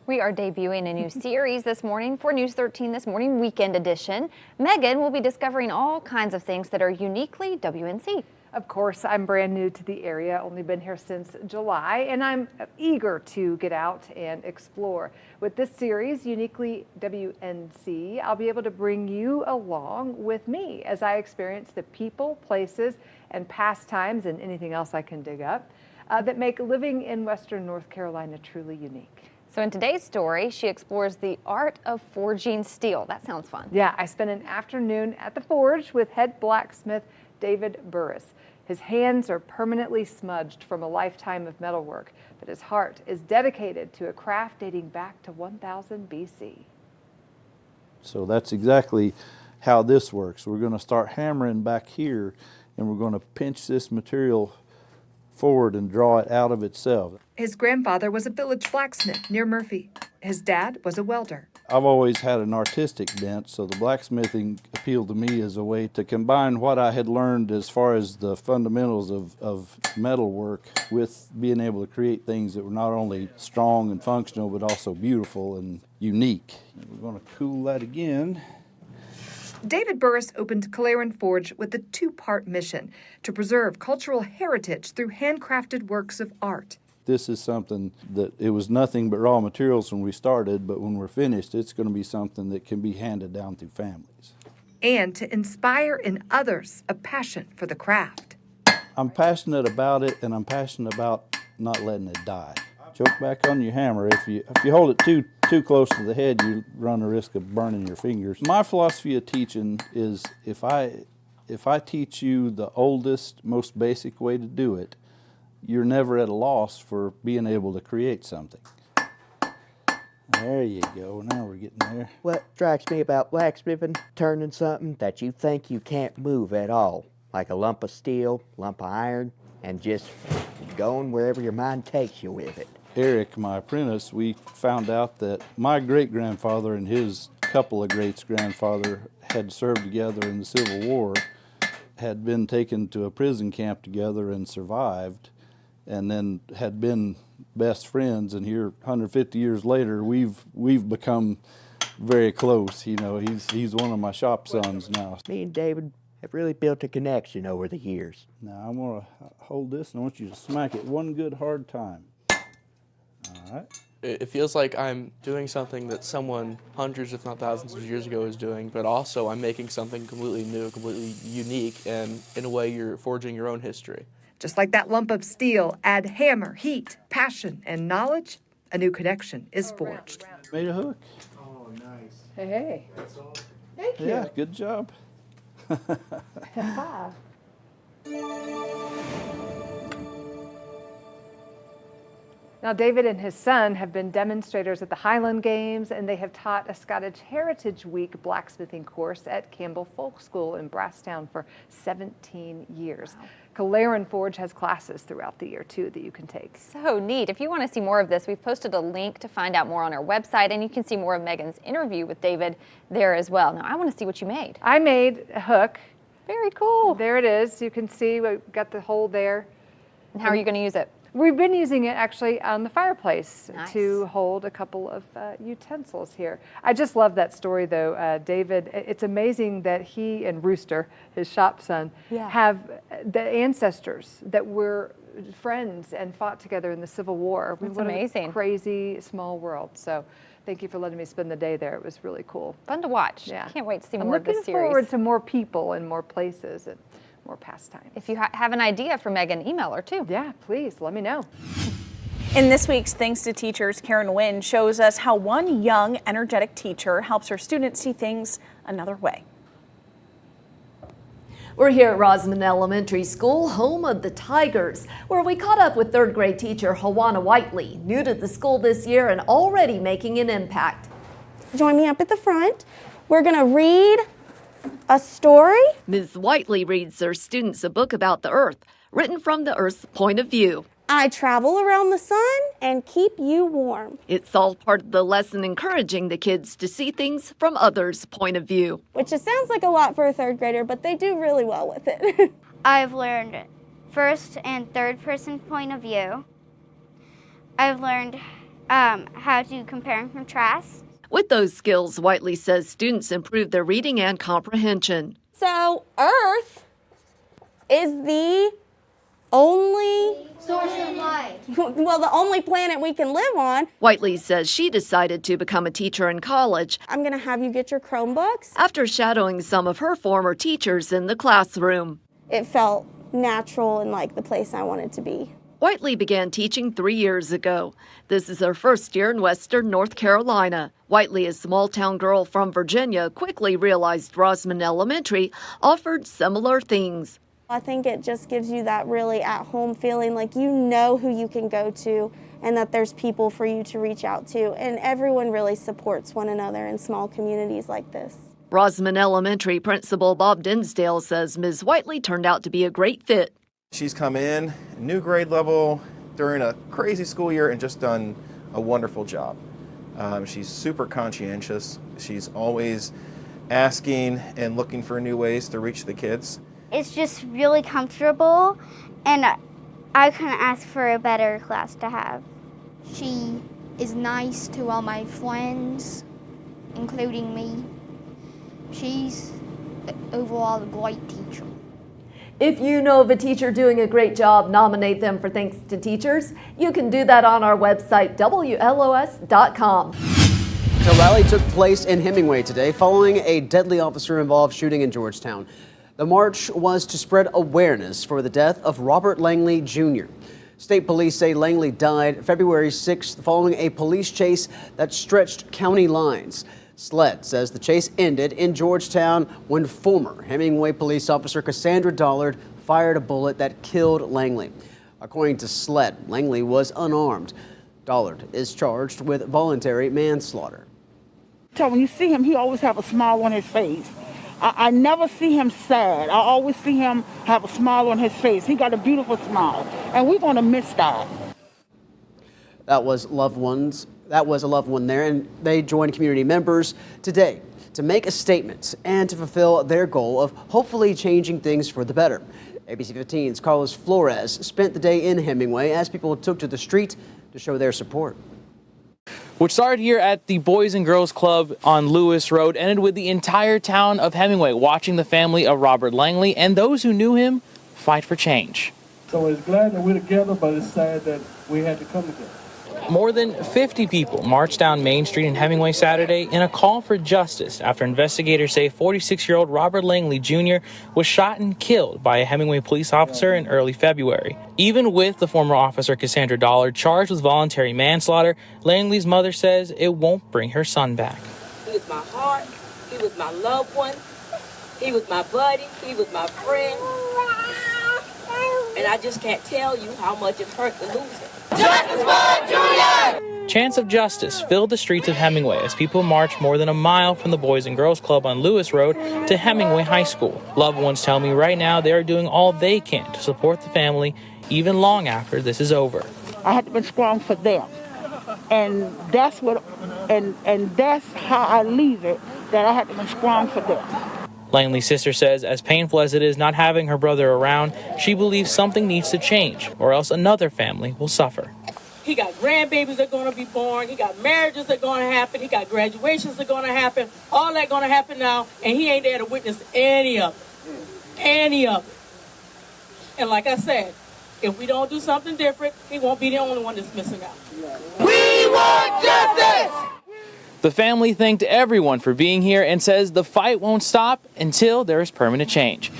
We are debuting a new series this morning for News 13 This Morning Weekend Edition. Megan will be discovering all kinds of things that are uniquely WNC. Of course, I'm brand new to the area, only been here since July, and I'm eager to get out and explore. With this series, Uniquely WNC, I'll be able to bring you along with me as I experience the people, places, and pastimes and anything else I can dig up that make living in Western North Carolina truly unique. So in today's story, she explores the art of forging steel. That sounds fun. Yeah, I spent an afternoon at the forge with head blacksmith David Burress. His hands are permanently smudged from a lifetime of metalwork, but his heart is dedicated to a craft dating back to 1000 BC. So that's exactly how this works. We're going to start hammering back here, and we're going to pinch this material forward and draw it out of itself. His grandfather was a village blacksmith near Murphy. His dad was a welder. I've always had an artistic bent, so the blacksmithing appealed to me as a way to combine what I had learned as far as the fundamentals of metalwork with being able to create things that were not only strong and functional, but also beautiful and unique. We're going to cool that again. David Burress opened Calerin Forge with a two-part mission to preserve cultural heritage through handcrafted works of art. This is something that it was nothing but raw materials when we started, but when we're finished, it's going to be something that can be handed down through families. And to inspire in others a passion for the craft. I'm passionate about it, and I'm passionate about not letting it die. Choke back on your hammer. If you hold it too close to the head, you run the risk of burning your fingers. My philosophy of teaching is if I teach you the oldest, most basic way to do it, you're never at a loss for being able to create something. There you go. Now we're getting there. What strikes me about blacksmithing, turning something that you think you can't move at all, like a lump of steel, lump of iron, and just going wherever your mind takes you with it. Eric, my apprentice, we found out that my great-grandfather and his couple of greats-grandfather had served together in the Civil War, had been taken to a prison camp together and survived, and then had been best friends. And here, 150 years later, we've become very close. You know, he's one of my shop sons now. Me and David have really built a connection over the years. Now I'm gonna hold this, and I want you to smack it one good hard time. All right. It feels like I'm doing something that someone hundreds, if not thousands of years ago is doing, but also I'm making something completely new, completely unique, and in a way you're forging your own history. Just like that lump of steel, add hammer, heat, passion, and knowledge, a new connection is forged. Made a hook. Oh, nice. Hey. That's all. Thank you. Yeah, good job. Now, David and his son have been demonstrators at the Highland Games, and they have taught a Scottish Heritage Week blacksmithing course at Campbell Folk School in Brasstown for 17 years. Wow. Calerin Forge has classes throughout the year, too, that you can take. So neat. If you want to see more of this, we've posted a link to find out more on our website, and you can see more of Megan's interview with David there as well. Now, I want to see what you made. I made a hook. Very cool. There it is. You can see we've got the hole there. And how are you going to use it? We've been using it actually on the fireplace to Nice. hold a couple of utensils here. I just love that story though, David. It's amazing that he and Rooster, his shop son, have the ancestors that were friends and fought together in the Civil War. That's what amazing. A crazy small world. So thank you for letting me spend the day there. It was really cool. Fun to watch. Yeah. Can't wait to see I'm more of this looking series. forward to more people and more places and more pastimes. If you have an idea for Megan, email her too. Yeah, please let me know. In this week's Thanks to Teachers, Karen Wynn shows us how one young, energetic teacher helps her students see things another way. We're here at Rosamond Elementary School, home of the Tigers, where we caught up with third grade teacher Huyana Whitely, new to the school this year and already making an impact. Join me up at the front. We're going to read a story. Ms. Whitely reads her students a book about the Earth, written from the Earth's point of view. I travel around the sun and keep you warm. It's all part of the lesson encouraging the kids to see things from others' point of view. Which just sounds like a lot for a third grader, but they do really well with it. I've learned first and third person point of view. I've learned how to compare and contrast. With those skills, Whitely says students improve their reading and comprehension. So Earth is the only Source of life. well, the only planet we can live on. Whitely says she decided to become a teacher in college I'm going to have you get your Chromebooks. after shadowing some of her former teachers in the classroom. It felt natural and like the place I wanted to be. Whitely began teaching 3 years ago. This is her first year in Western North Carolina. Whitely, a small-town girl from Virginia, quickly realized Rosamond Elementary offered similar things. I think it just gives you that really at-home feeling, like you know who you can go to and that there's people for you to reach out to. And everyone really supports one another in small communities like this. Rosamond Elementary Principal Bob Dinsdale says Ms. Whitely turned out to be a great fit. She's come in, new grade level, during a crazy school year and just done a wonderful job. She's super conscientious. She's always asking and looking for new ways to reach the kids. It's just really comfortable, and I couldn't ask for a better class to have. She is nice to all my friends, including me. She's overall a great teacher. If you know of a teacher doing a great job, nominate them for Thanks to Teachers. You can do that on our website, WLOS.com. A rally took place in Hemingway today following a deadly officer-involved shooting in Georgetown. The march was to spread awareness for the death of Robert Langley Jr. State police say Langley died February 6th following a police chase that stretched county lines. SLED says the chase ended in Georgetown when former Hemingway police officer Cassandra Dollard fired a bullet that killed Langley. According to SLED, Langley was unarmed. Dollard is charged with voluntary manslaughter. So when you see him, he always have a smile on his face. I never see him sad. I always see him have a smile on his face. He got a beautiful smile, and we're going to miss that. That was a loved one there, and they joined community members today to make a statement and to fulfill their goal of hopefully changing things for the better. ABC 15's Carlos Flores spent the day in Hemingway as people took to the street to show their support. Which started here at the Boys and Girls Club on Lewis Road, ended with the entire town of Hemingway watching the family of Robert Langley and those who knew him fight for change. So it's glad that we're together, but it's sad that we had to come together. More than 50 people marched down Main Street in Hemingway Saturday in a call for justice after investigators say 46-year-old Robert Langley Jr. was shot and killed by a Hemingway police officer in early February. Even with the former officer Cassandra Dollard charged with voluntary manslaughter, Langley's mother says it won't bring her son back. He was my heart, he was my loved one, he was my buddy, he was my friend, and I just can't tell you how much it hurt to lose him. Justice for Junior! Chants of justice filled the streets of Hemingway as people marched more than a mile from the Boys and Girls Club on Lewis Road to Hemingway High School. Loved ones tell me right now they are doing all they can to support the family, even long after this is over. I had to be strong for them, and that's what, and that's how I leave it. That I had to be strong for them. Langley's sister says as painful as it is not having her brother around, she believes something needs to change or else another family will suffer. He got grandbabies that are going to be born. He got marriages that are going to happen. He got graduations that are going to happen. All that going to happen now, and he ain't there to witness any of it. Any of it. And like I said, if we don't do something different, he won't be the only one that's missing out. We want justice! The family thanked everyone for being here and says the fight won't stop until there is permanent change.